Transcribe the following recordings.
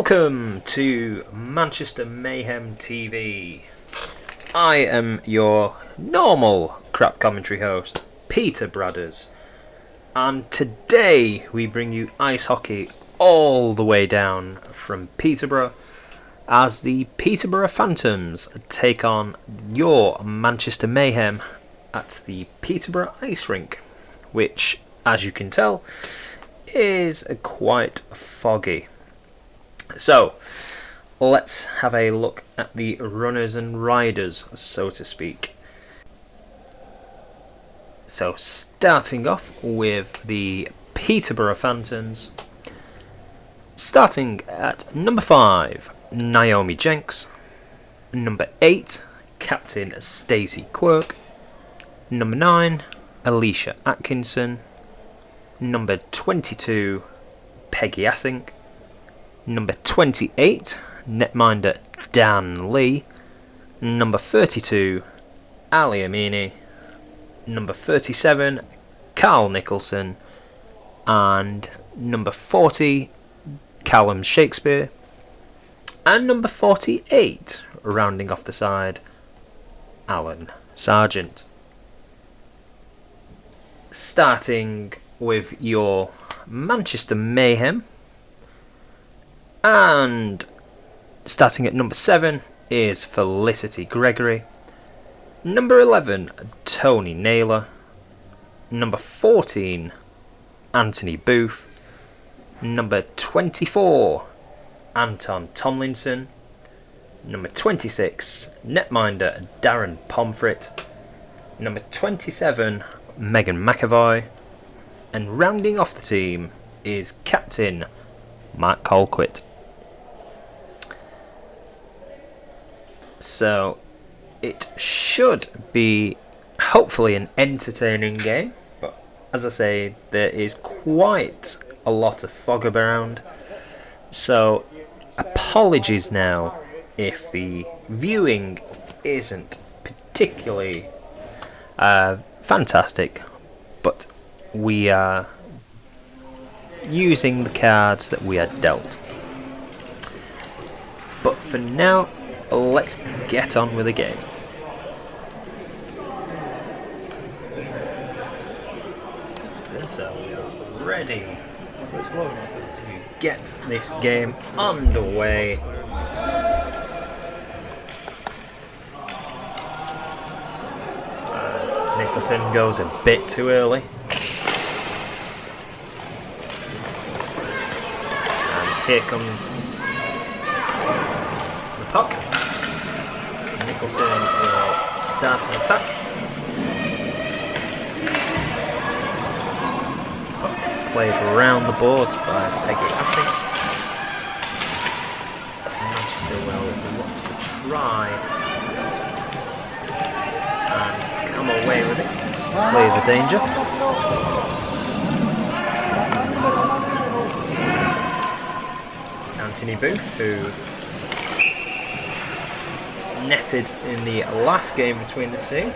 Welcome to Manchester Mayhem TV. I am your normal crap commentary host, Peter Brothers, and today we bring you ice hockey all the way down from Peterborough as the Peterborough Phantoms take on your Manchester Mayhem at the Peterborough Ice Rink, which, as you can tell, is quite foggy. So, let's have a look at the runners and riders, so to speak. So, starting off with the Peterborough Phantoms, starting at number 5, Naomi Jenks, number 8, Captain Stacey Quirk, number 9, Alicia Atkinson, number 22, Peggy Assink, number 28, netminder Dan Lee, number 32, Ali Amini, number 37, Carl Nicholson, and number 40, Callum Shakespeare, and number 48, rounding off the side, Alan Sargent. Starting with your Manchester Mayhem, and starting at number 7 is Felicity Gregory, number 11, Tony Naylor, number 14, Anthony Booth, number 24, Anton Tomlinson, number 26, netminder Darren Pomfret, number 27, Megan McAvoy, and rounding off the team is Captain Matt Colquitt. So it should be hopefully an entertaining game, but as I say, there is quite a lot of fog around, so apologies now if the viewing isn't particularly fantastic, but we are using the cards that we are dealt. But for now, let's get on with the game. So we are ready to get this game underway. Nicholson goes a bit too early. And here comes the puck. Nicholson will start an attack. Puck is played around the boards by Peggy Assink. Manchester will look to try and come away with it, play the danger. Anthony Booth, who netted in the last game between the two,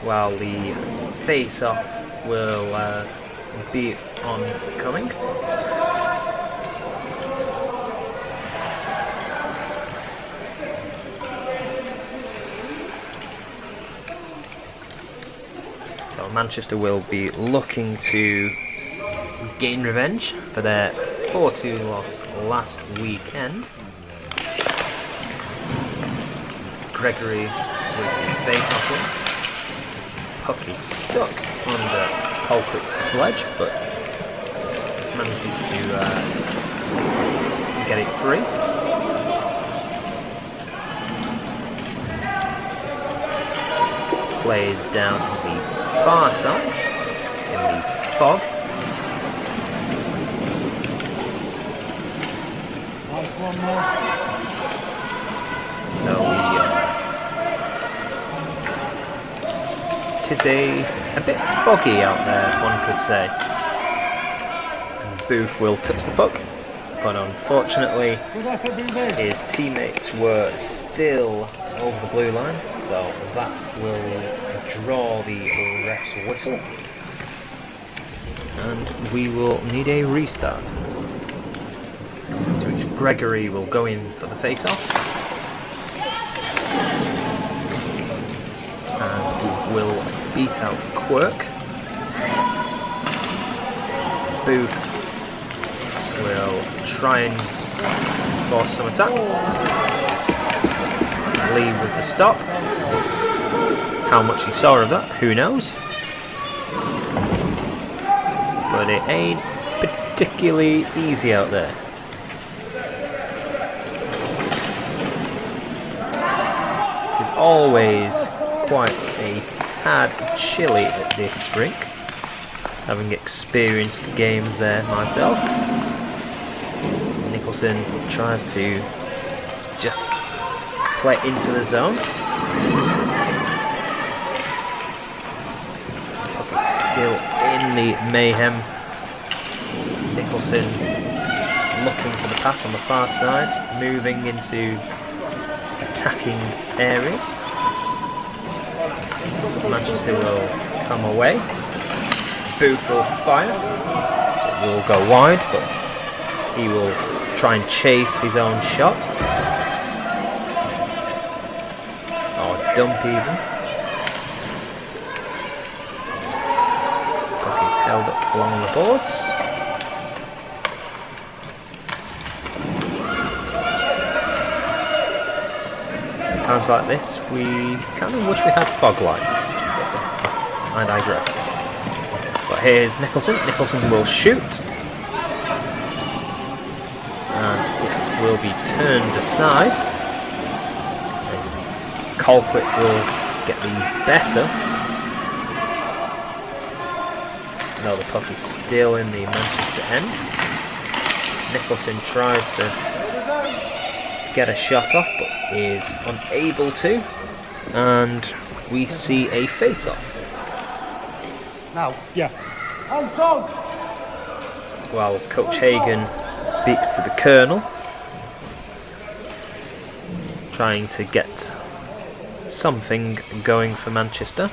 while the face-off will be oncoming. So Manchester will be looking to gain revenge for their 4-2 loss last weekend. Gregory with the face-off win. Puck is stuck under Colquitt's sledge, but manages to get it free. Plays down the far side in the fog. So it is a bit foggy out there, one could say. And Booth will touch the puck, but unfortunately his teammates were still over the blue line, so that will draw the ref's whistle, and we will need a restart. To which Gregory will go in for the face-off. And he will beat out Quirk. Booth will try and force some attack. Lee with the stop. How much he saw of that, who knows? But it ain't particularly easy out there. It is always quite a tad chilly at this rink, having experienced games there myself. Nicholson tries to just play into the zone. Still in the Mayhem. Nicholson just looking for the pass on the far side, moving into attacking areas. Manchester will come away. Booth will fire. It will go wide, but he will try and chase his own shot. Or dump even. Puck is held up along the boards. At times like this, we kind of wish we had fog lights, but I digress. But here's Nicholson. Nicholson will shoot. And it will be turned aside. Colquitt will get the better. No, the puck is still in the Manchester end. Nicholson tries to get a shot off, but is unable to. And we see a face-off. Now, yeah. While Coach Hagan speaks to the Colonel, trying to get something going for Manchester.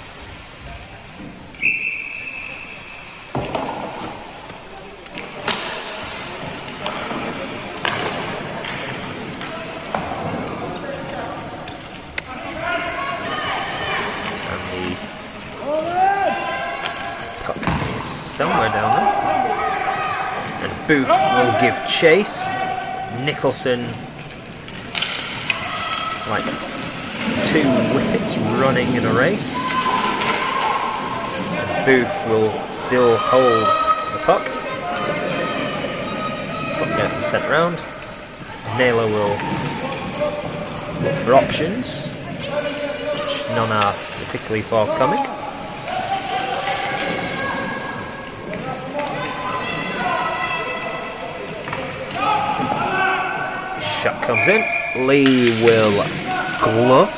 Somewhere down there. And Booth will give chase. Nicholson, like two whippets running in a race. And Booth will still hold the puck. Puck gets sent round. Naylor will look for options, which none are particularly forthcoming. Shot comes in. Lee will glove,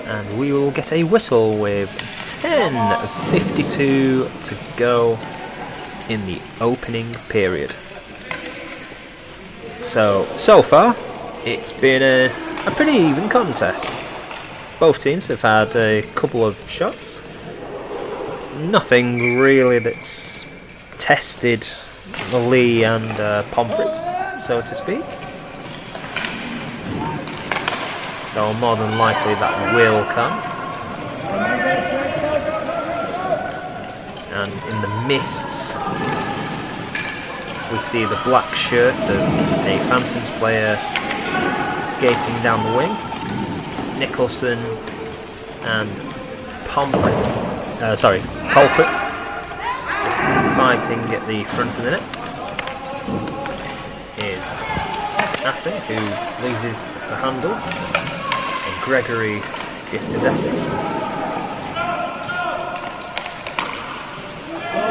and we will get a whistle with 10:52 to go in the opening period. So far it's been a pretty even contest. Both teams have had a couple of shots. Nothing really that's tested Lee and Pomfret, so to speak. Though more than likely that will come. And in the mists, we see the black shirt of a Phantoms player skating down the wing. Nicholson and Colquitt just fighting at the front of the net. Here's Assey, who loses the handle, and Gregory dispossesses.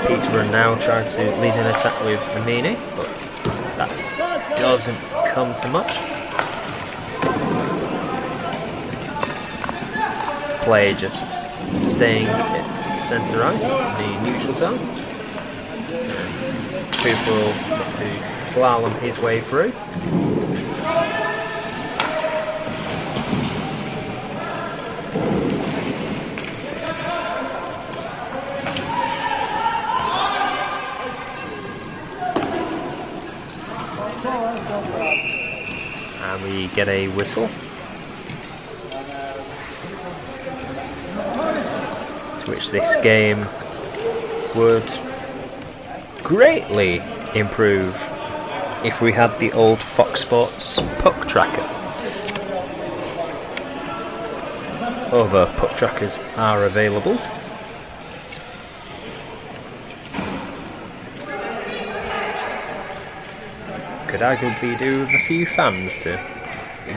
Peterborough now try to lead an attack with Amini, but that doesn't come to much. Play just staying at centre ice in the neutral zone. Booth will look to slalom his way through. get a whistle. To which this game would greatly improve if we had the old Fox Sports puck tracker. Other puck trackers are available. Could arguably do with a few fans to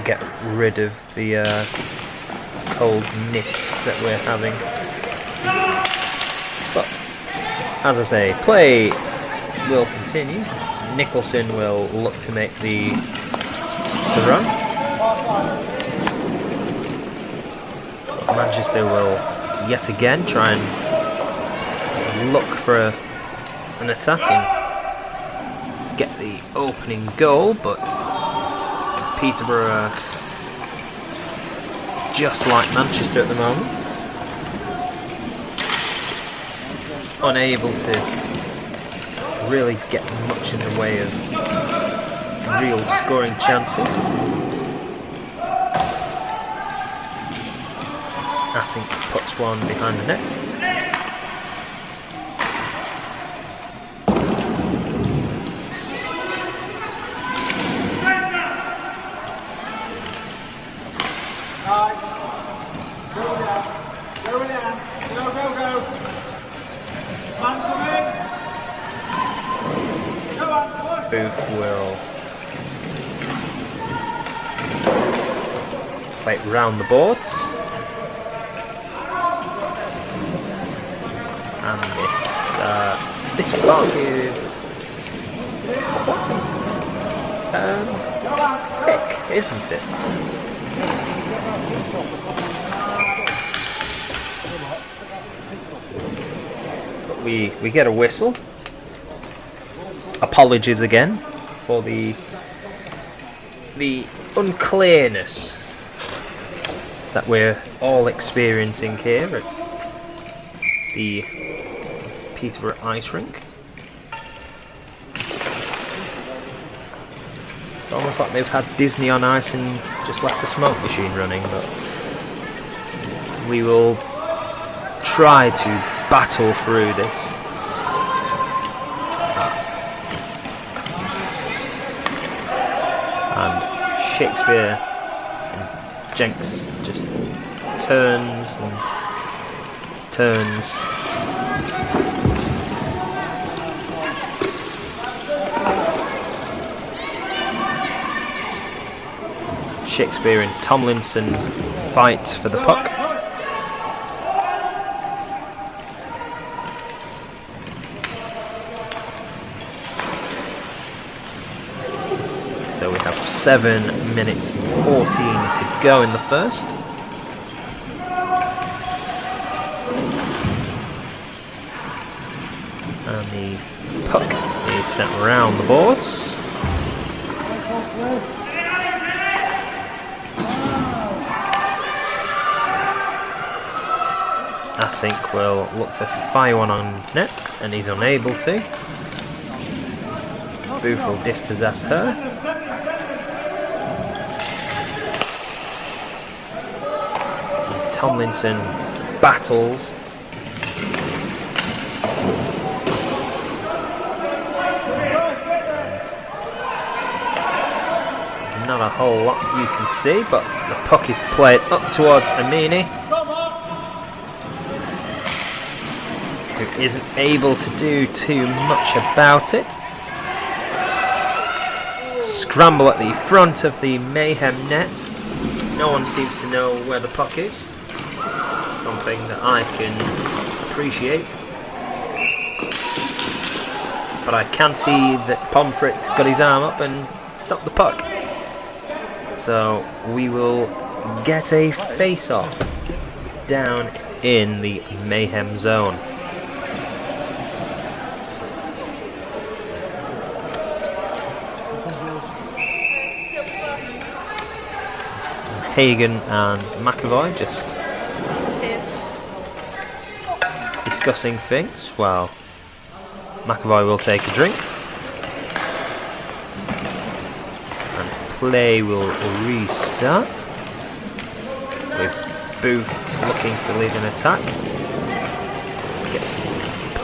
get rid of the cold mist that we're having. But as I say, play will continue. Nicholson will look to make the run. But Manchester will yet again try and look for an attack and get the opening goal, but Peterborough, just like Manchester at the moment, unable to really get much in the way of real scoring chances. Asink puts one behind the net. Booth will play it round the boards, and this fog is quite thick, isn't it? But we get a whistle. Apologies again for the unclearness that we're all experiencing here at the Peterborough ice rink. It's almost like they've had Disney on Ice and just left the smoke machine running, but we will try to battle through this. And Shakespeare and Jenks just turns and turns. Shakespeare and Tomlinson fight for the puck. So we have 7 minutes and 14 to go in the first. And the puck is sent around the boards. Asink will look to fire one on net, and he's unable to. Booth will dispossess her. And Tomlinson battles. There's not a whole lot you can see, but the puck is played up towards Amini, who isn't able to do too much about it. Scramble at the front of the Mayhem net. No one seems to know where the puck is. Something that I can appreciate. But I can see that Pomfret got his arm up and stopped the puck. So we will get a face-off down in the Mayhem zone. Hagen and McAvoy just discussing things while McAvoy will take a drink and play will restart with Booth looking to lead an attack. Gets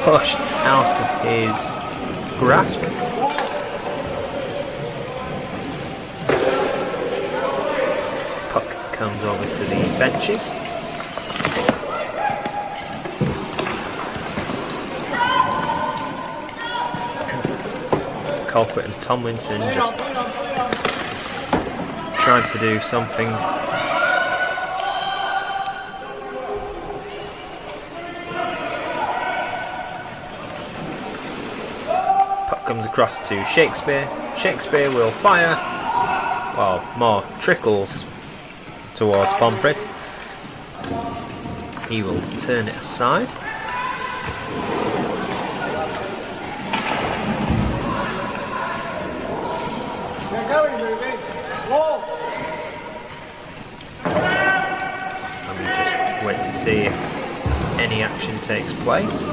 pushed out of his grasp. Puck comes over to the benches. Colquitt and Tomlinson just trying to do something. Puck comes across to Shakespeare. Shakespeare will fire. Well, more trickles towards Pomfret. He will turn it aside. And we just wait to see if any action takes place.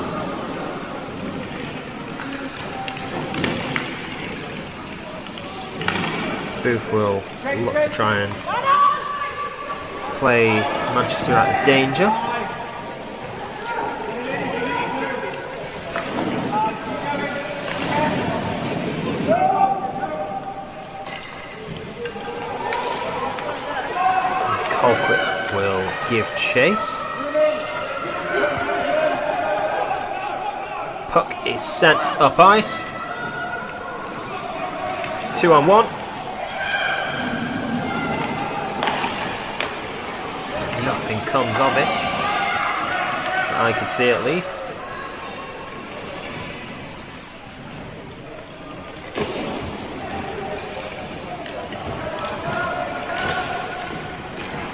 Booth will look to try and play Manchester out of danger. Colquitt will give chase. Puck is sent up ice. 2-on-1. Nothing comes of it, that I could see at least.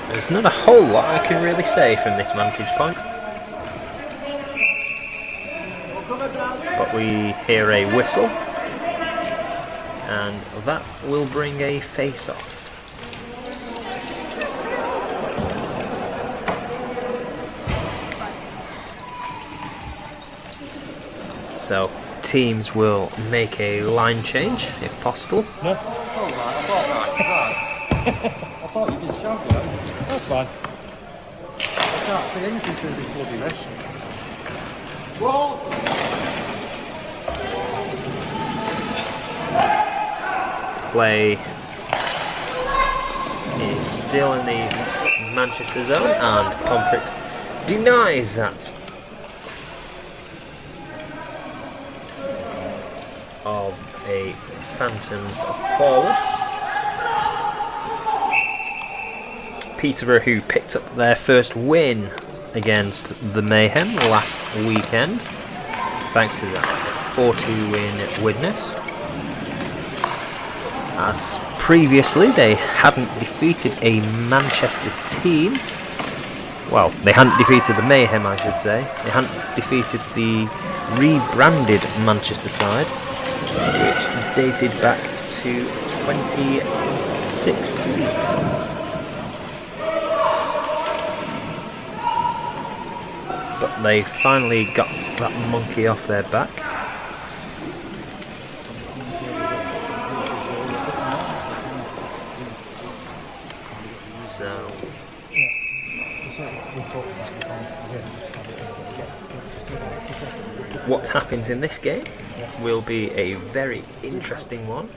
There's not a whole lot I can really say from this vantage point. But we hear a whistle, and that will bring a face-off. So teams will make a line change if possible. No? Oh, right. I thought you did shout it. That's fine. I can't see anything through this bloody mesh. Whoa! Play is still in the Manchester zone, and Pomfret denies that. Of a Phantoms forward. Peterborough, who picked up their first win against the Mayhem last weekend, thanks to that 4-2 win witness. As previously they hadn't defeated a Manchester team. Well, they hadn't defeated the Mayhem, I should say. They hadn't defeated the rebranded Manchester side, which dated back to 2016. But they finally got that monkey off their back. So what happens in this game will be a very interesting one,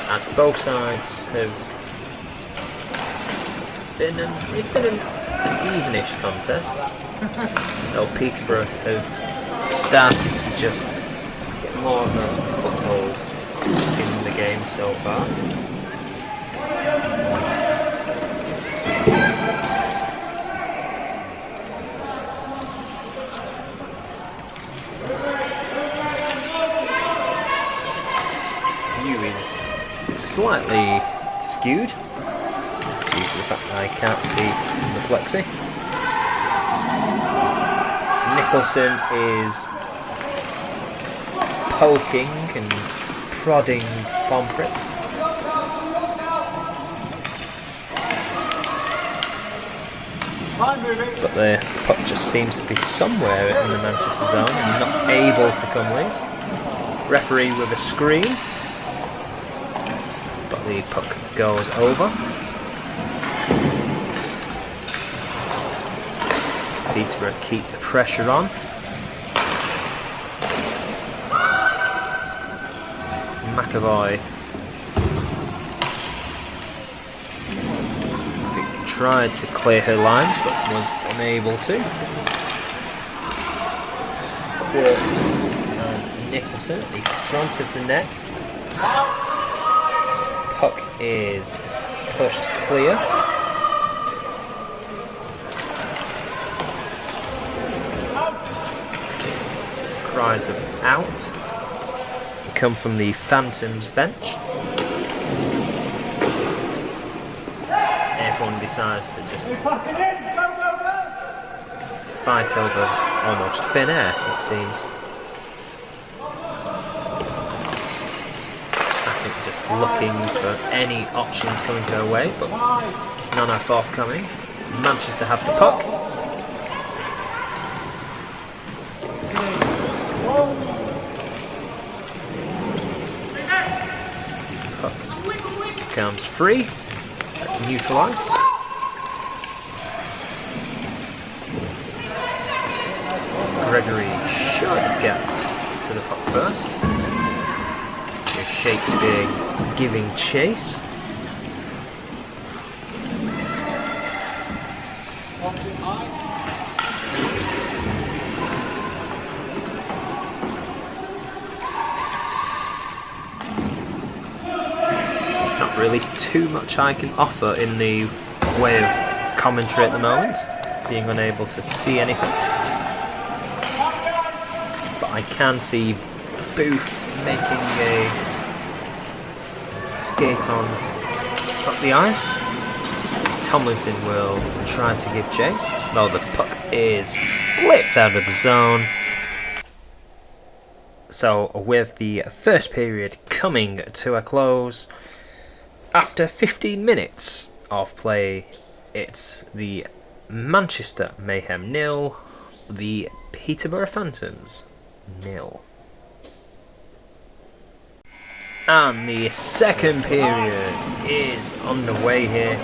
as both sides have been it's been an evenish contest. Though Peterborough have started to just get more of a foothold in the game so far. Slightly skewed due to the fact that I can't see the plexi. Nicholson is poking and prodding Pomfret. But the puck just seems to be somewhere in the Manchester zone and not able to come loose. Referee with a screen. the puck goes over. Peterborough keep the pressure on. McAvoy tried to clear her lines but was unable to. Quirk and Nicholson at the front of the net. Puck is pushed clear. Cries of out come from the Phantoms bench. Everyone decides to just fight over almost thin air, it seems. I think just looking for any options coming her way, but none are forthcoming. Manchester have the puck. Puck comes free. Neutral ice. Gregory should get to the puck first. Here's Shakespeare giving chase. Not really too much I can offer in the way of commentary at the moment, being unable to see anything. But I can see Booth making a skate on up the ice. Tomlinson will try to give chase, though the puck is flipped out of the zone. So with the first period coming to a close, after 15 minutes of play, it's the Manchester Mayhem 0, the Peterborough Phantoms 0. And the second period is underway here.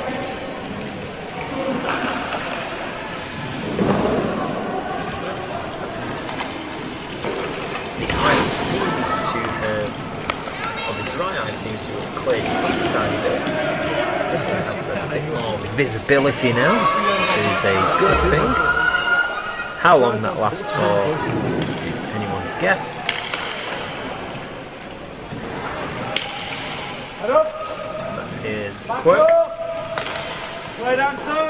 The ice seems to have, or the dry ice seems to have cleared a tiny bit. Doesn't have a bit more visibility now, which is a good thing. How long that lasts for is anyone's guess. But here's Quirk.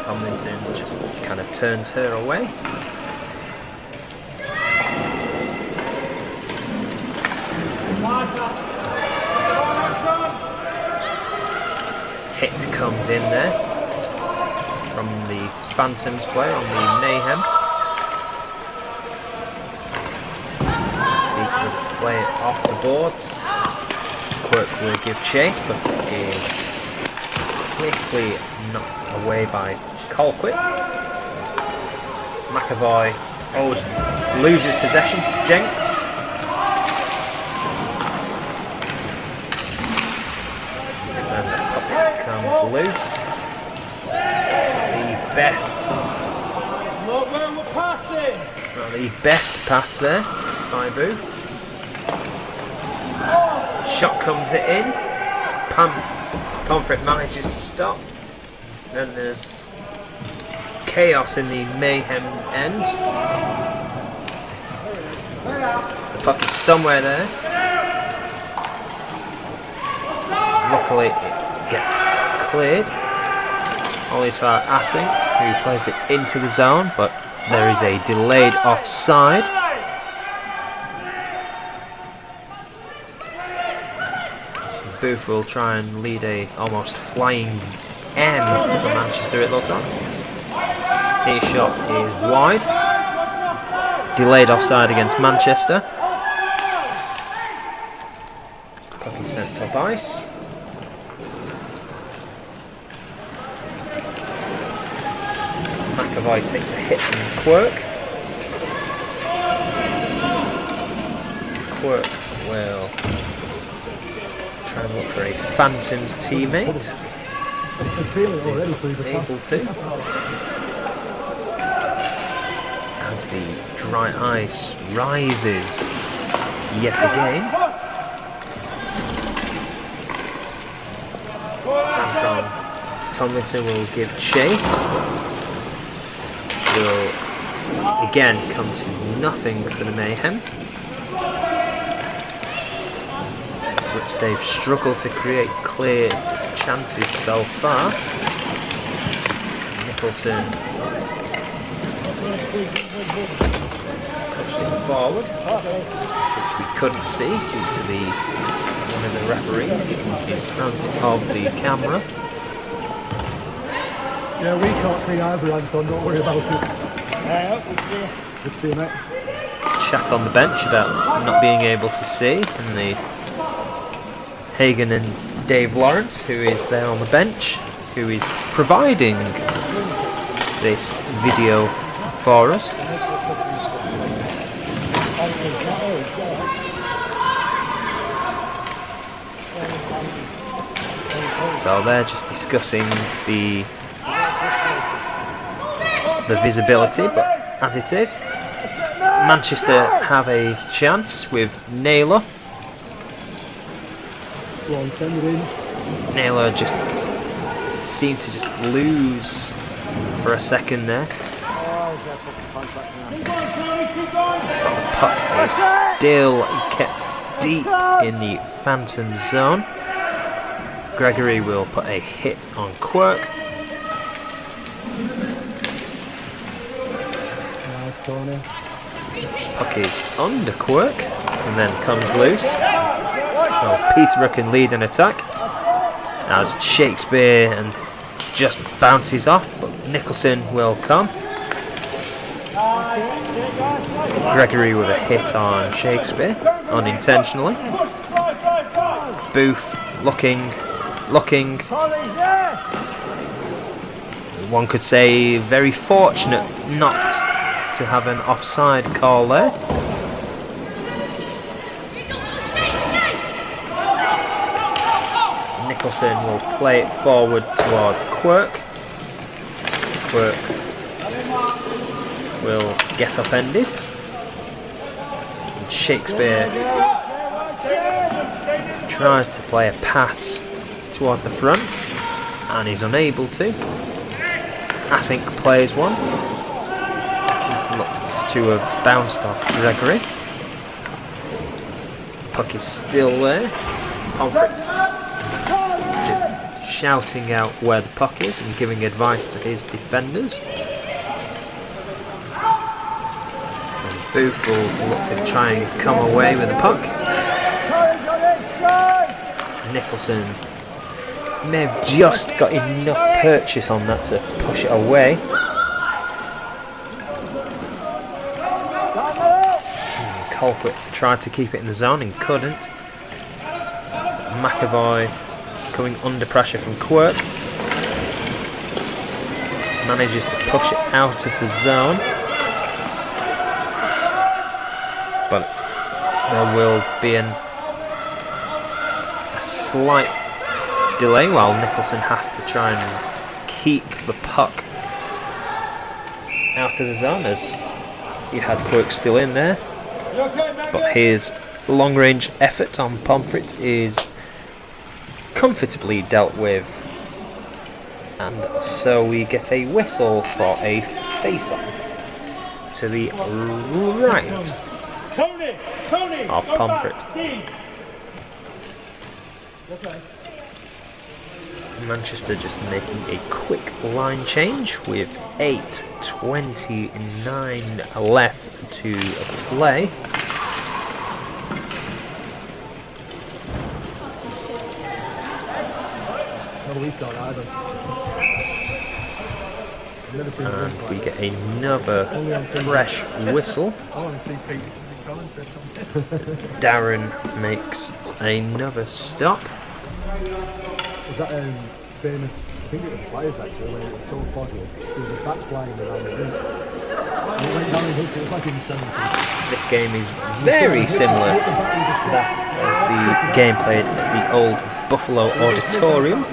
Tomlinson just kind of turns her away. Hit comes in there from the Phantoms player on the Mayhem. Peterborough just play it off the boards. Quirk will give chase, but is quickly knocked away by Colquitt. McAvoy loses possession. Jenks. And the puck comes loose. The best pass there by Booth. Shot comes it in. Pomfret manages to stop. Then there's chaos in the Mayhem end. The puck is somewhere there. Luckily it gets cleared. Always for Asink, who plays it into the zone, but there is a delayed offside. Booth will try and lead a almost flying M for Manchester, it looks like. His shot is wide. Delayed offside against Manchester. Puck is sent up ice. McAvoy takes a hit from Quirk. Quirk will Try and look for a Phantoms teammate. Able to. As the dry ice rises yet again. Anton Tomlinson will give chase, but will again come to nothing for the Mayhem, which they've struggled to create clear chances so far. Nicholson pushed it forward, which we couldn't see due to one of the referees getting in front of the camera. Yeah, we can't see either, Anton, don't worry about it. Good to see you, mate. Chat on the bench about not being able to see, and the Hagen and Dave Lawrence, who is there on the bench, who is providing this video for us. So they're just discussing the visibility, but as it is, Manchester have a chance with Naylor. Go on, send it in. Naylor just seemed to just lose for a second there. But the puck is still kept deep in the Phantom zone. Gregory will put a hit on Quirk. Nice, Tony. Puck is under Quirk and then comes loose. So Peterborough can lead an attack as Shakespeare and just bounces off, but Nicholson will come. Gregory with a hit on Shakespeare, unintentionally. Booth looking. One could say very fortunate not to have an offside call there. Nicholson will play it forward towards Quirk. Quirk will get upended. And Shakespeare tries to play a pass towards the front and is unable to. Asink plays one. Looks to have bounced off Gregory. Puck is still there. Pomfret just shouting out where the puck is and giving advice to his defenders. And Booth will look to try and come away with the puck. Nicholson may have just got enough purchase on that to push it away. Colquitt tried to keep it in the zone and couldn't. McAvoy coming under pressure from Quirk. Manages to push it out of the zone. But there will be a slight delay while Nicholson has to try and keep the puck out of the zone, as you had Quirk still in there. But his long-range effort on Pomfret is comfortably dealt with, and so we get a whistle for a face-off to the right of Pomfret. Manchester just making a quick line change with 8:29 left to play. And we get another fresh whistle. Darren makes another stop. Was that famous? I think it was players actually, when it was so foggy. There was a bat flying around the rink. It went down and hit it. It was like in the 70s. this game is very similar to that of the game played at the old Buffalo Auditorium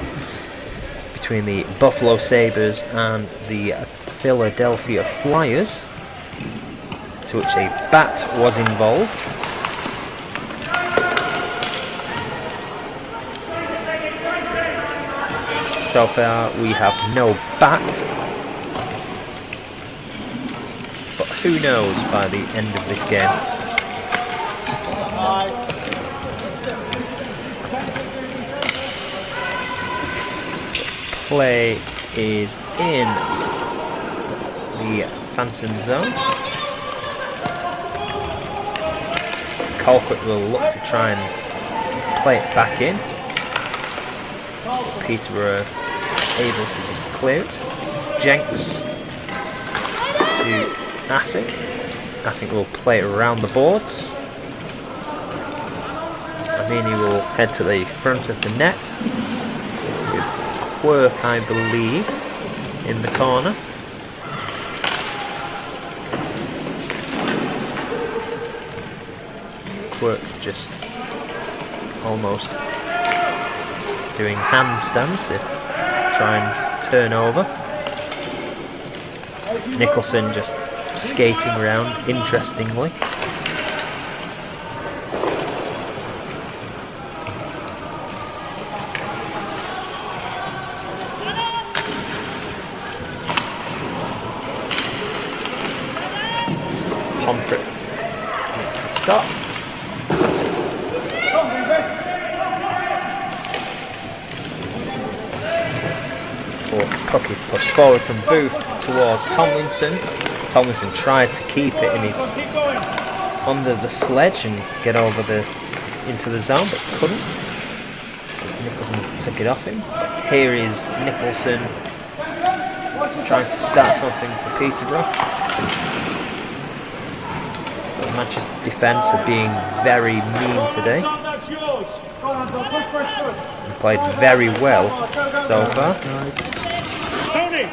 between the Buffalo Sabres and the Philadelphia Flyers, to which a bat was involved. So far we have no bat, but who knows by the end of this game. Play is in the Phantom Zone. Colquitt will look to try and play it back in. Peterborough able to just clear it. Jenks to Assink. Assink will play it around the boards. Amini will head to the front of the net with Quirk, I believe, in the corner. Quirk just almost doing handstands to try and turn over. Nicholson just skating around interestingly. Pomfret makes the stop. Puck is pushed forward from Booth towards Tomlinson. Tomlinson tried to keep it in his under the sledge and get over into the zone, but couldn't. Nicholson took it off him. But here is Nicholson trying to start something for Peterborough. The Manchester defence are being very mean today. And played very well so far. Tony!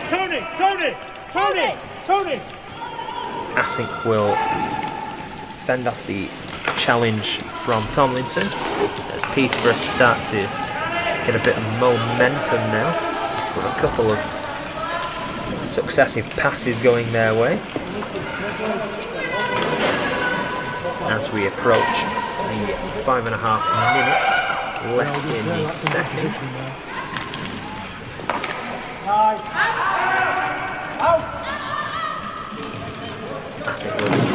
Assink will fend off the challenge from Tomlinson as Peterborough start to get a bit of momentum now. Got a couple of successive passes going their way as we approach the 5.5 minutes left in the second. Assink will just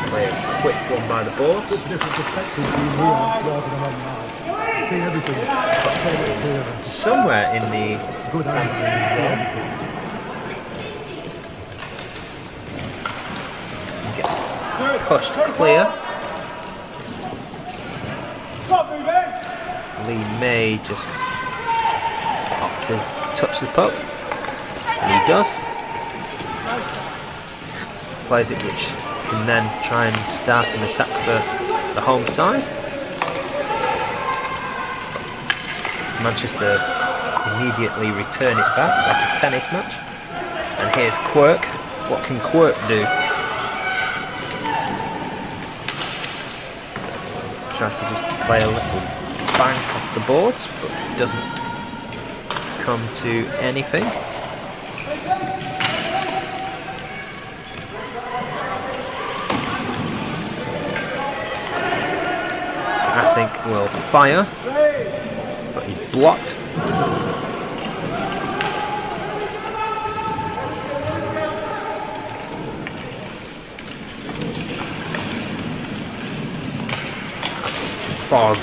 play a quick one by the boards. Somewhere in the Phantom Zone. Gets pushed clear. Lee May just opt to touch the puck, and he does. Plays it, which can then try and start an attack for the home side. Manchester immediately return it back like a tennis match. And here's Quirk. What can Quirk do? Tries to just play a little bank off the boards, but doesn't come to anything. Assink will fire, but he's blocked. Fog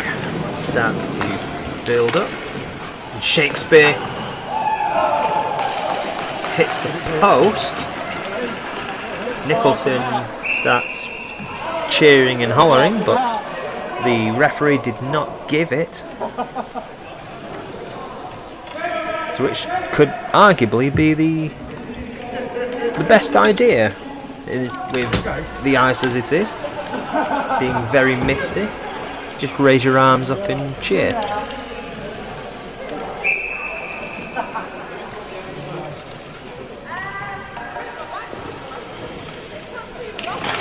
starts to build up, and Shakespeare hits the post. Nicholson starts cheering and hollering, but the referee did not give it, so which could arguably be the best idea with the ice as it is, being very misty. Just raise your arms up and cheer.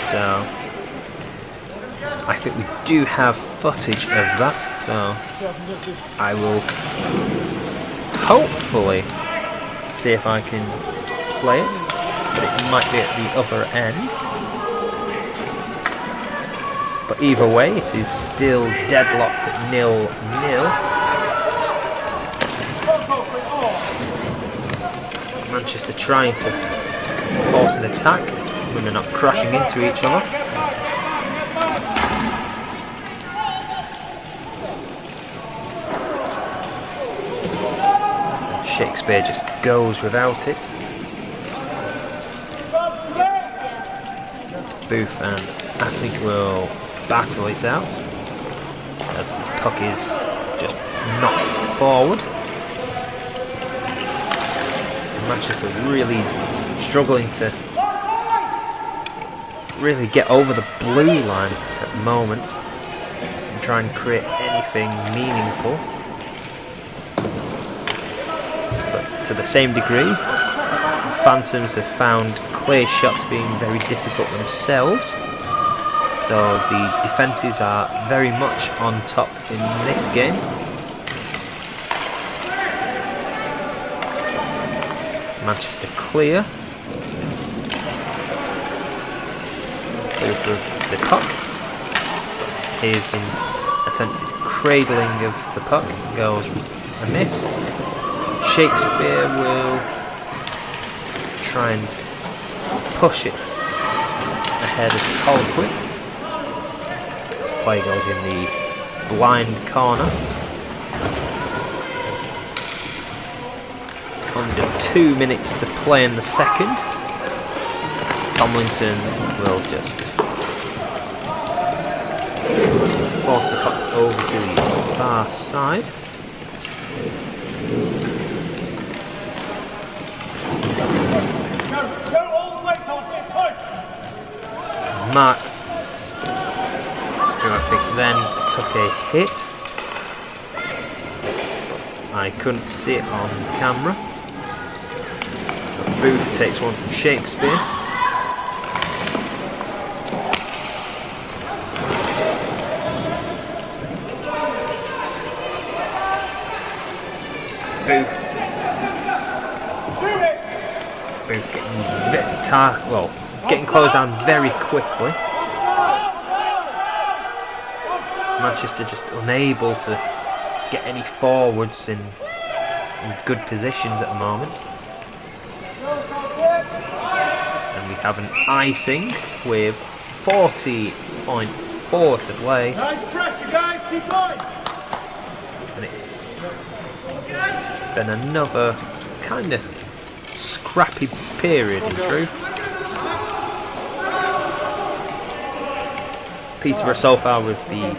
So I think we do have footage of that, so I will hopefully see if I can play it, but it might be at the other end. But either way, it is still deadlocked at 0-0. Manchester trying to force an attack when they're not crashing into each other. Shakespeare just goes without it. Booth and Assink will battle it out as the puck is just knocked forward. Manchester really struggling to really get over the blue line at the moment and try and create anything meaningful. But to the same degree, Phantoms have found clear shots being very difficult themselves. So the defences are very much on top in this game. Manchester clear. Both of the puck. His attempted cradling of the puck goes amiss. Shakespeare will try and push it ahead of Colquitt. This play goes in the blind corner. Under 2 minutes to play in the second. Tomlinson will just force the puck over to the far side. Mark, who I think then took a hit. I couldn't see it on camera. Booth takes one from Shakespeare. Booth getting closed down very quickly. Manchester just unable to get any forwards in good positions at the moment. And we have an icing with 40.4 to play. Nice pressure, guys, keep going. And it's been another kind of scrappy period in truth. Peterborough so far with the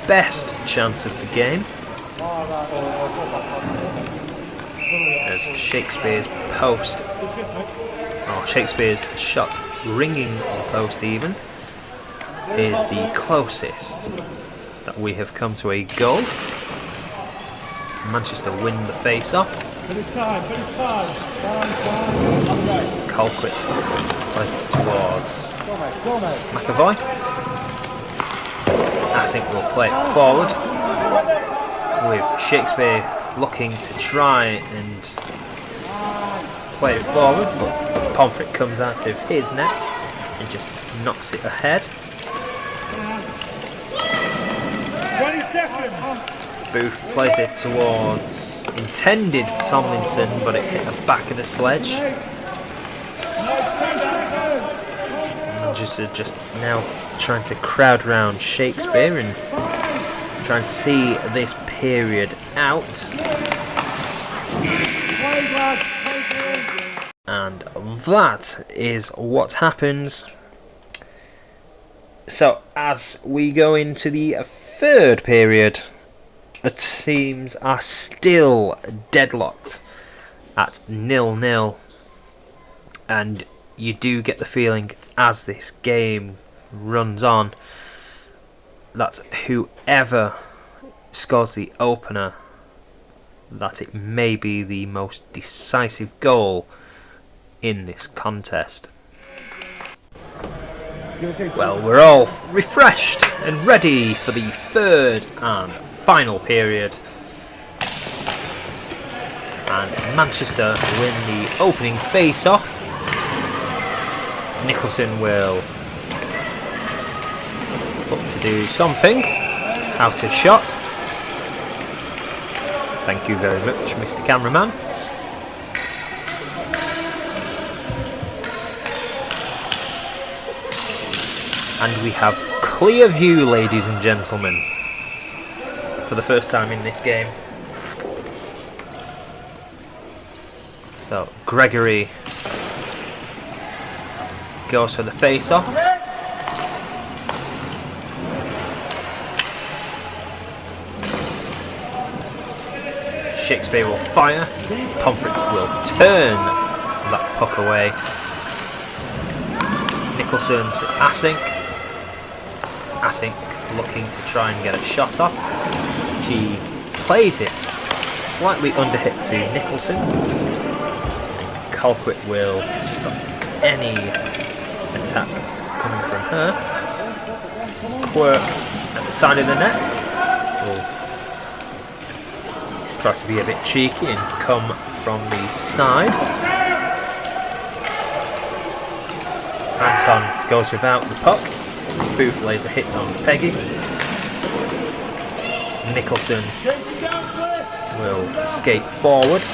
best chance of the game, as Shakespeare's shot ringing the post even is the closest that we have come to a goal. Manchester win the face-off. Colquitt plays it towards McAvoy. Assink will play it forward with Shakespeare looking to try and play it forward, but Pomfret comes out of his net and just knocks it ahead. 20 seconds. Booth plays it towards, intended for Tomlinson, but it hit the back of the sledge. Manchester just now trying to crowd round Shakespeare and try and see this period out. And that is what happens. So as we go into the third period, the teams are still deadlocked at 0-0, and you do get the feeling as this game runs on that whoever scores the opener, that it may be the most decisive goal in this contest. Well, we're all refreshed and ready for the third and final period. And Manchester win the opening face-off. Nicholson will look to do something out of shot. Thank you very much, Mr. Cameraman. And we have clear view, ladies and gentlemen, for the first time in this game. So Gregory goes for the face-off. Shakespeare will fire. Pomfret will turn that puck away. Nicholson to Asink. Asink looking to try and get a shot off. She plays it slightly underhit to Nicholson. And Colquitt will stop any attack coming from her. Quirk at the side of the net will try to be a bit cheeky and come from the side. Anton goes without the puck. Booth lays a hit on Peggy. Nicholson will skate forward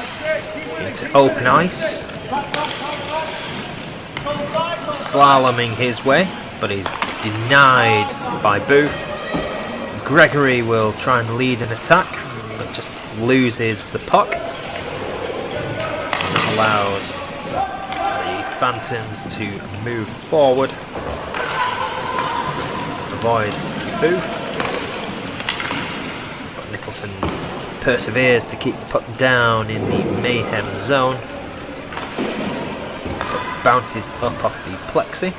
into open ice, slaloming his way, but he's denied by Booth. Gregory will try and lead an attack, but just loses the puck. Allows the Phantoms to move forward. Avoids Booth. But Nicholson perseveres to keep the puck down in the Mayhem zone. Bounces up off the plexi.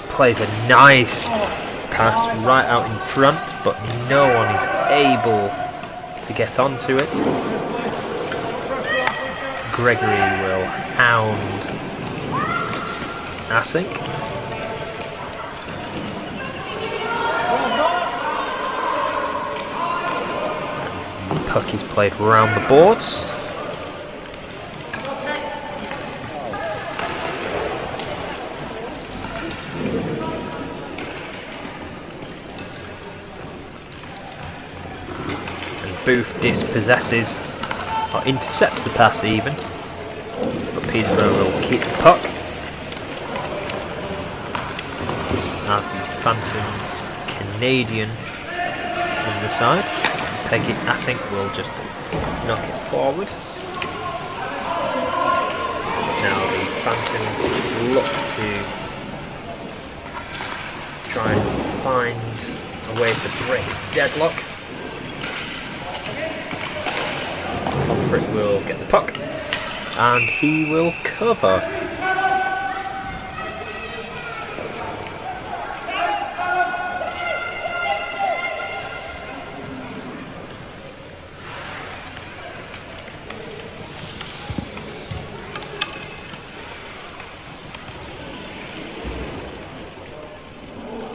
Plays a nice pass right out in front, but no one is able to get onto it. Gregory will hound Asink. The puck is played round the boards. Booth dispossesses, or intercepts the pass even, but Peterborough will keep the puck as the Phantoms Canadian in the side. Peggy Asink will just knock it forward. Now the Phantoms look to try and find a way to break deadlock. Pomfret will get the puck and he will cover.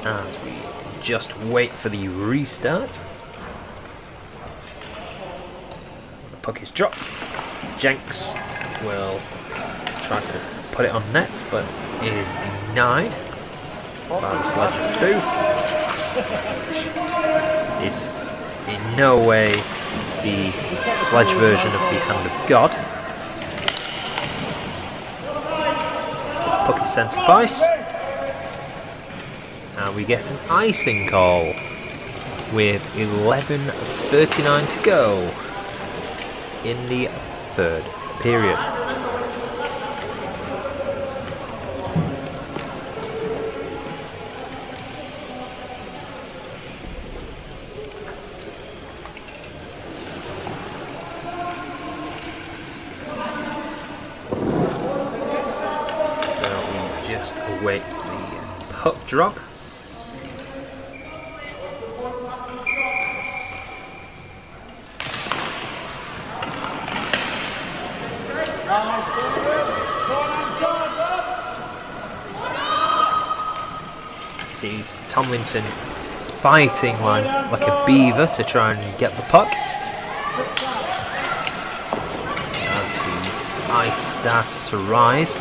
As we just wait for the restart. Puck is dropped. Jenks will try to put it on net, but is denied by the sledge of Booth, which is in no way the sledge version of the Hand of God. The puck is sent up ice, and we get an icing call with 11:39 to go in the third period. So we just await the puck drop. Sees Tomlinson fighting like a beaver to try and get the puck. As the ice starts to rise.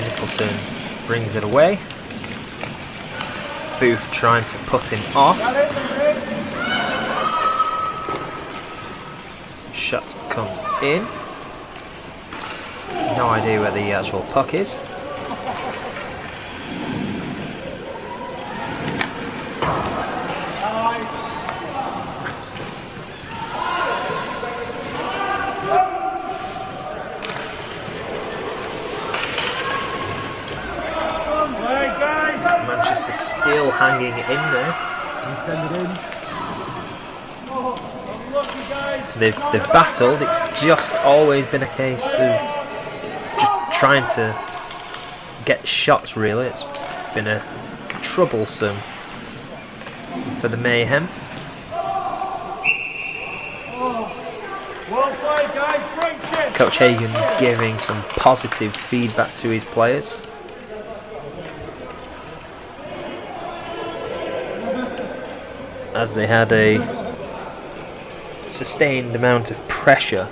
Nicholson brings it away. Booth trying to put him off. Shot comes in. No idea where the actual puck is. Manchester still hanging in there. They've battled. It's just always been a case of just trying to get shots, really. It's been a troublesome for the Mayhem. Coach Hagan giving some positive feedback to his players. As they had a sustained amount of pressure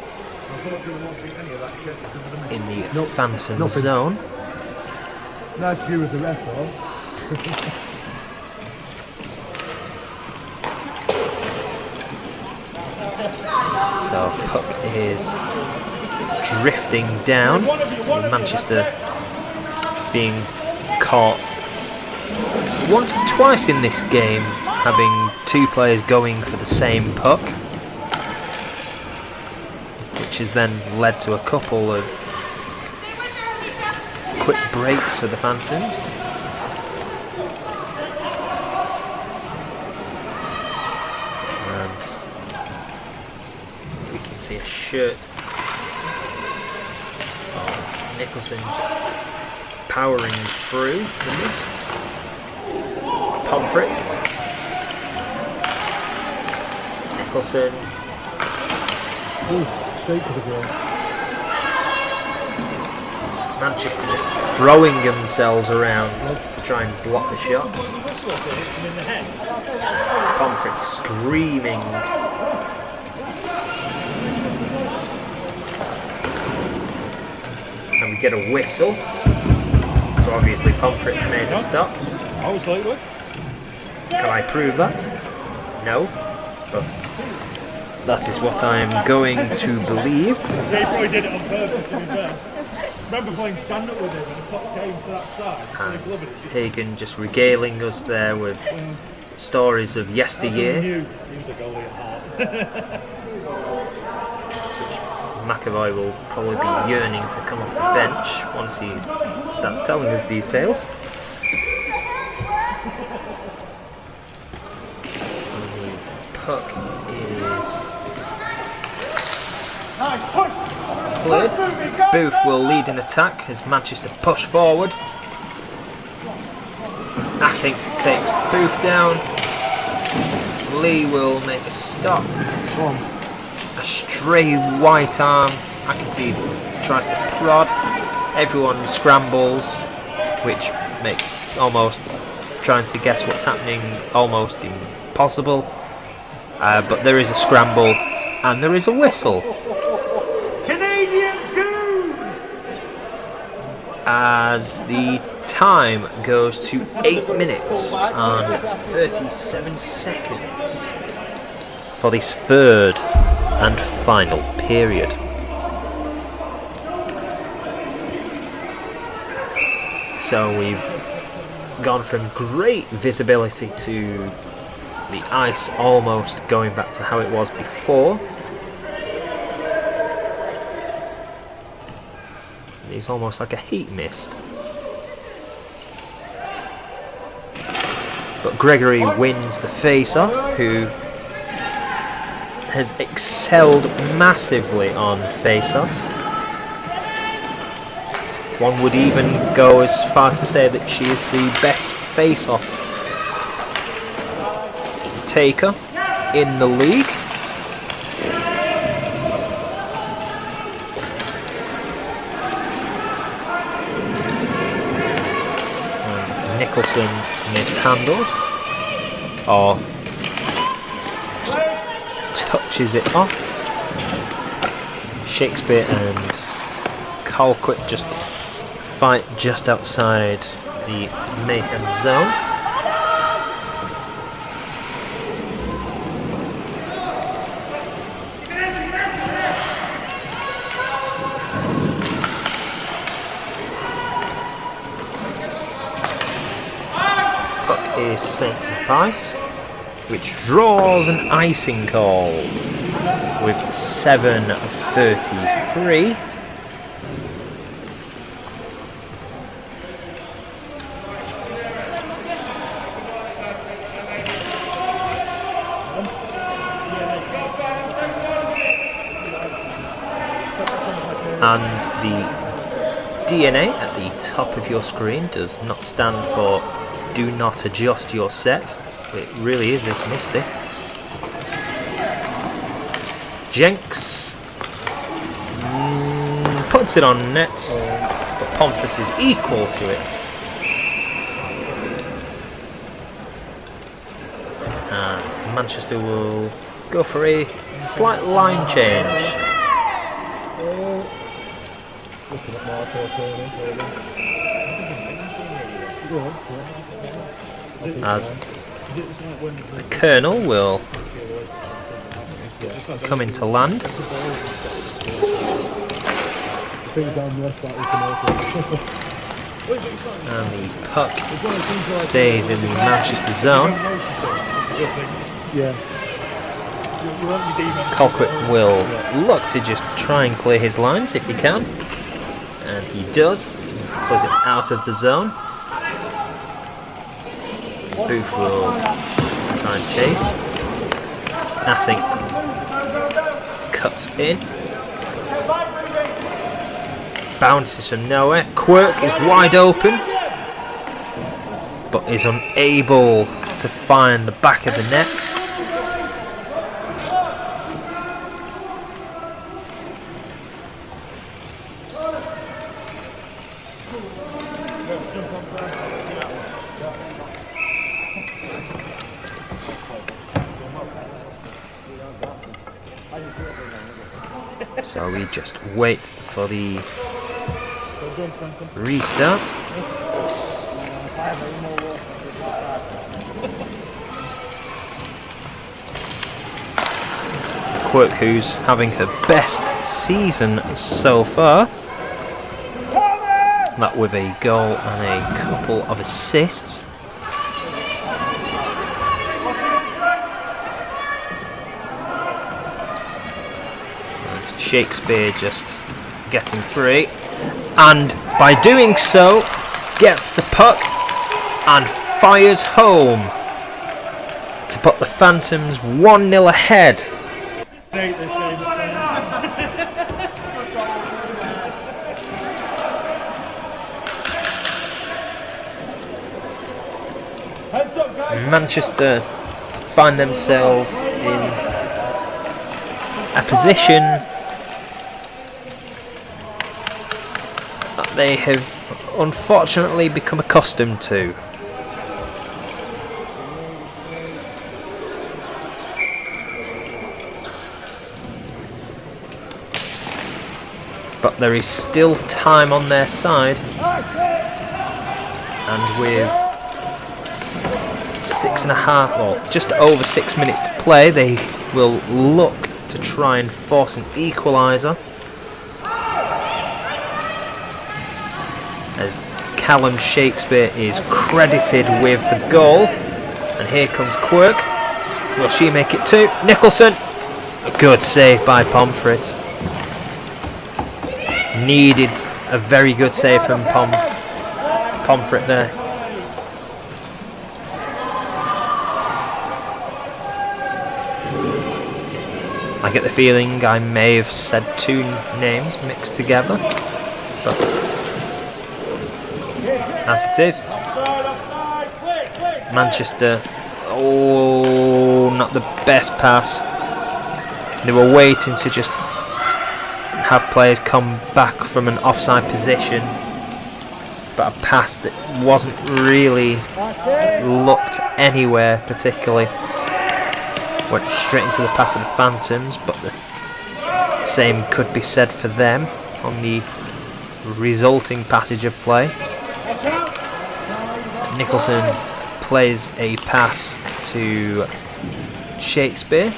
in the Phantom zone. Nice view of the ref, though. So puck is drifting down. Manchester being caught once or twice in this game, having two players going for the same puck, which has then led to a couple of quick breaks for the Phantoms. And we can see a shirt of Nicholson just powering through the mist. Pomfret. Nicholson. Ooh, straight to the goal. Manchester just throwing themselves around to try and block the shots. Pomfret screaming. And we get a whistle. So obviously Pomfret made a stop. I was likely. Can I prove that? No. But that is what I am going to believe. Yeah, he probably did it on purpose, to be fair. I remember playing stand-up with him and the puck came to that side. And Hagan just regaling us there with stories of yesteryear. He was a goalie at heart. Which McAvoy will probably be yearning to come off the bench once he starts telling us these tales. Puck is cleared. Booth will lead an attack as Manchester push forward. Ashink takes Booth down. Lee will make a stop. A stray white arm. I can see he tries to prod. Everyone scrambles, which makes almost trying to guess what's happening almost impossible. But there is a scramble and there is a whistle. Canadian Goon! As the time goes to 8 minutes and 37 seconds for this third and final period. So we've gone from great visibility to the ice almost going back to how it was before. It's almost like a heat mist. But Gregory wins the face-off, who has excelled massively on face-offs. One would even go as far to say that she is the best face-off taker in the league. Nicholson mishandles, or touches it off. Shakespeare and Colquitt just fight just outside the Mayhem zone. Puck is sent to Pice, which draws an icing call with 7:33. And the DNA at the top of your screen does not stand for do not adjust your set. It really is this misty. Jenks puts it on net, but Pomfret is equal to it. And Manchester will go for a slight line change. As the Colonel will come into land. And the puck stays in the Manchester zone. Colquitt will look to just try and clear his lines if he can. And he does. Clears it out of the zone. Booth will try and chase. Assink cuts in. Bounces from nowhere. Quirk is wide open, but is unable to find the back of the net. So we just wait for the restart. Quirk, who's having her best season so far, that with a goal and a couple of assists. Shakespeare just getting free, and by doing so gets the puck and fires home to put the Phantoms 1-0 ahead. Manchester find themselves in a position that they have unfortunately become accustomed to. But there is still time on their side, and with 6.5, or just over 6 minutes to play, they will look to try and force an equaliser. As Callum Shakespeare is credited with the goal, and here comes Quirk. Will she make it too? Nicholson, a good save by Pomfret. Needed a very good save from Pomfret there. I get the feeling I may have said two names mixed together, but as it is, Manchester, oh, not the best pass. They were waiting to just have players come back from an offside position, but about a pass that wasn't really looked anywhere particularly. Went straight into the path of the Phantoms, but the same could be said for them on the resulting passage of play. Nicholson plays a pass to Shakespeare.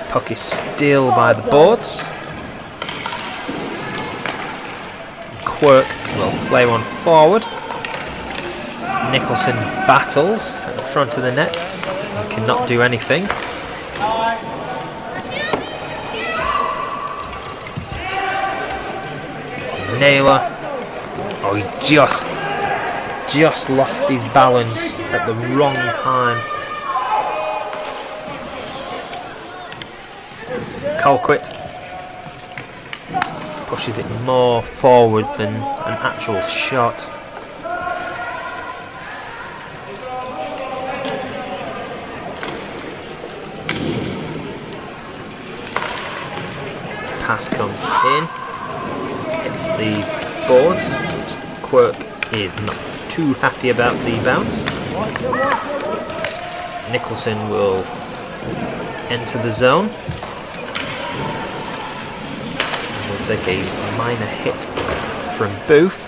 Puck is still by the boards. Quirk will play one forward. Nicholson battles at the front of the net and cannot do anything. Naylor, oh, he just lost his balance at the wrong time. Colquitt pushes it more forward than an actual shot. Pass comes in, hits the boards. Quirk is not too happy about the bounce. Nicholson will enter the zone. Will take a minor hit from Booth.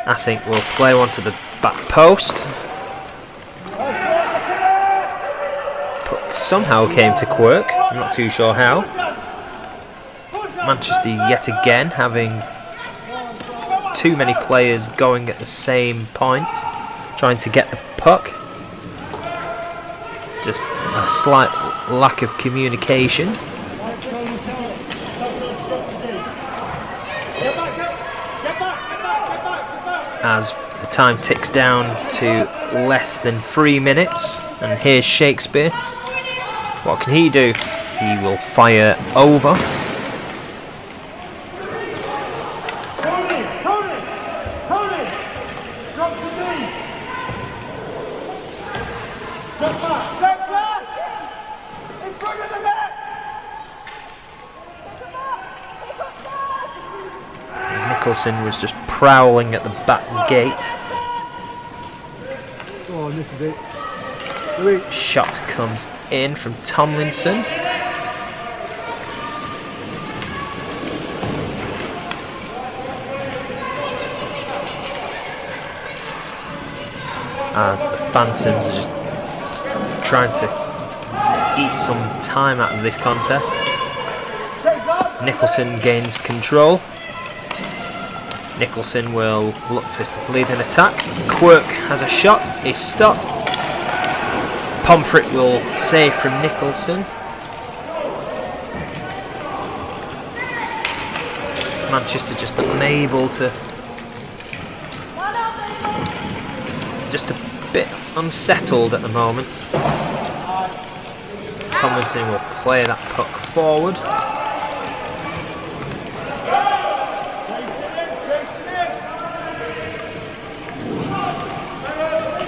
Asink will play one to the back post. Puck somehow came to Quirk, I'm not too sure how. Manchester yet again having too many players going at the same point, trying to get the puck. Just a slight lack of communication. As the time ticks down to less than 3 minutes, and here's Shakespeare. What can he do? He will fire over. Nicholson was just prowling at the back gate. Oh, and this is it. Shot comes in from Tomlinson. As the Phantoms are just trying to eat some time out of this contest. Nicholson gains control. Nicholson will look to lead an attack. Quirk has a shot, is stopped. Pomfret will save from Nicholson. Manchester just unable to, just a bit unsettled at the moment. Tomlinson will play that puck forward.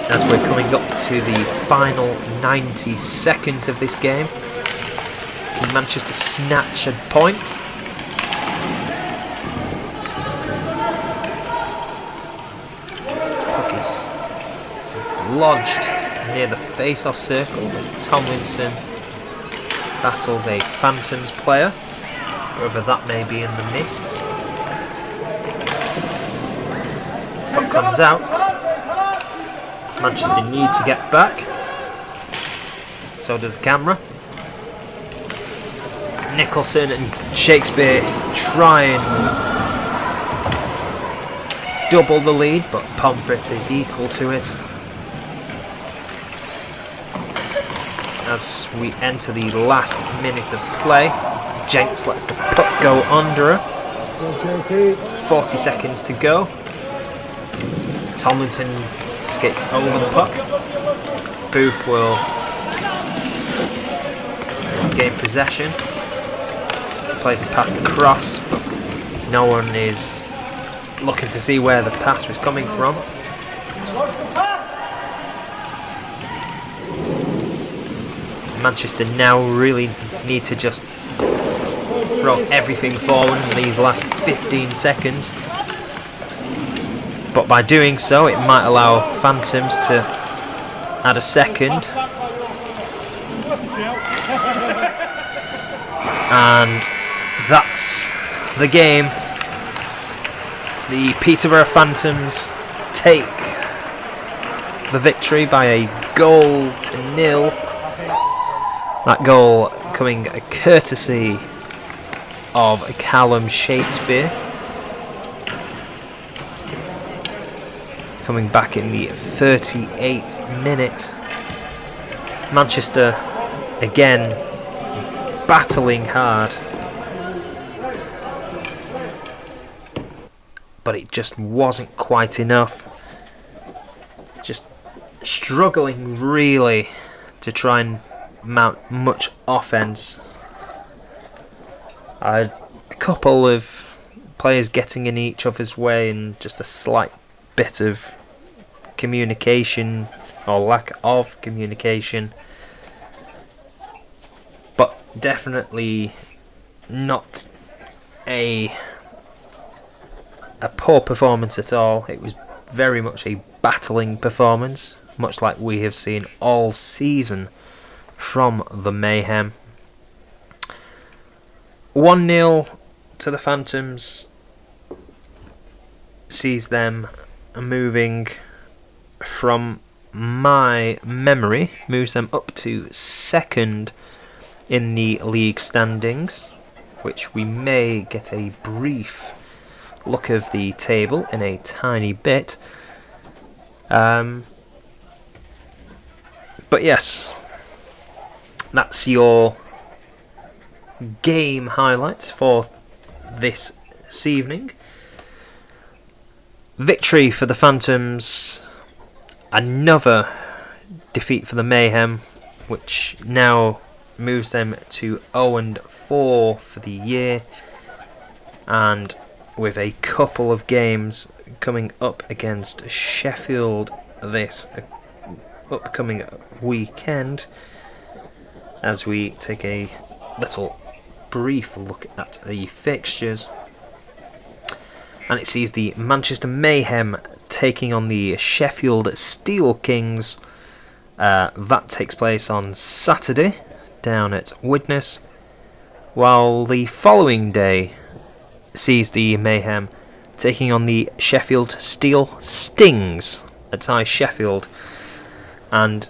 As we're coming up to the final 90 seconds of this game, can Manchester snatch a point? Puck is lodged near the face-off circle as Tomlinson battles a Phantoms player, whoever that may be in the mists. Puck comes out. Manchester need to get back. So does the camera. Nicholson and Shakespeare try and double the lead, but Pomfret is equal to it. As we enter the last minute of play, Jenks lets the puck go under her. 40 seconds to go. Tomlinson skates over the puck. Booth will gain possession. Plays a pass across, but no one is looking to see where the pass was coming from. Manchester now really need to just throw everything forward in these last 15 seconds. But by doing so, it might allow Phantoms to add a second. And that's the game. The Peterborough Phantoms take the victory by a 1-0. That goal coming courtesy of Callum Shakespeare. Coming back in the 38th minute. Manchester again battling hard. But it just wasn't quite enough. Just struggling really to try and mount much offense. A couple of players getting in each other's way and just a slight bit of communication or lack of communication, but definitely not a poor performance at all. It was very much a battling performance, much like we have seen all season from the Mayhem. 1-0 to the Phantoms sees them moving, from my memory, moves them up to second in the league standings, which we may get a brief look of the table in a tiny bit. But yes, that's your game highlights for this evening. Victory for the Phantoms, another defeat for the Mayhem, which now moves them to 0-4 for the year, and with a couple of games coming up against Sheffield this upcoming weekend, as we take a little brief look at the fixtures. And it sees the Manchester Mayhem taking on the Sheffield Steel Kings. That takes place on Saturday down at Widnes, while the following day sees the Mayhem taking on the Sheffield Steel Stings at High Sheffield, and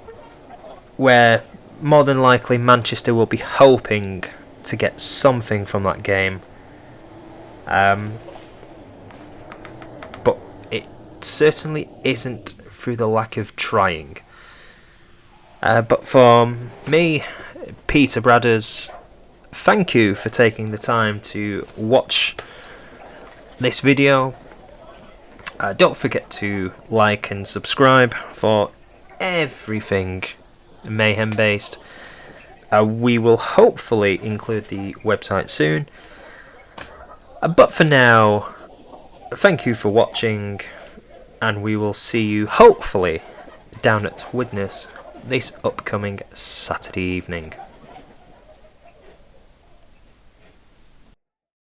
where more than likely Manchester will be hoping to get something from that game. But it certainly isn't through the lack of trying. But for me, Peter Bradders, thank you for taking the time to watch this video. Don't forget to like and subscribe for everything Mayhem based. We will hopefully include the website soon. But for now, thank you for watching, and we will see you hopefully down at Widnes this upcoming Saturday evening.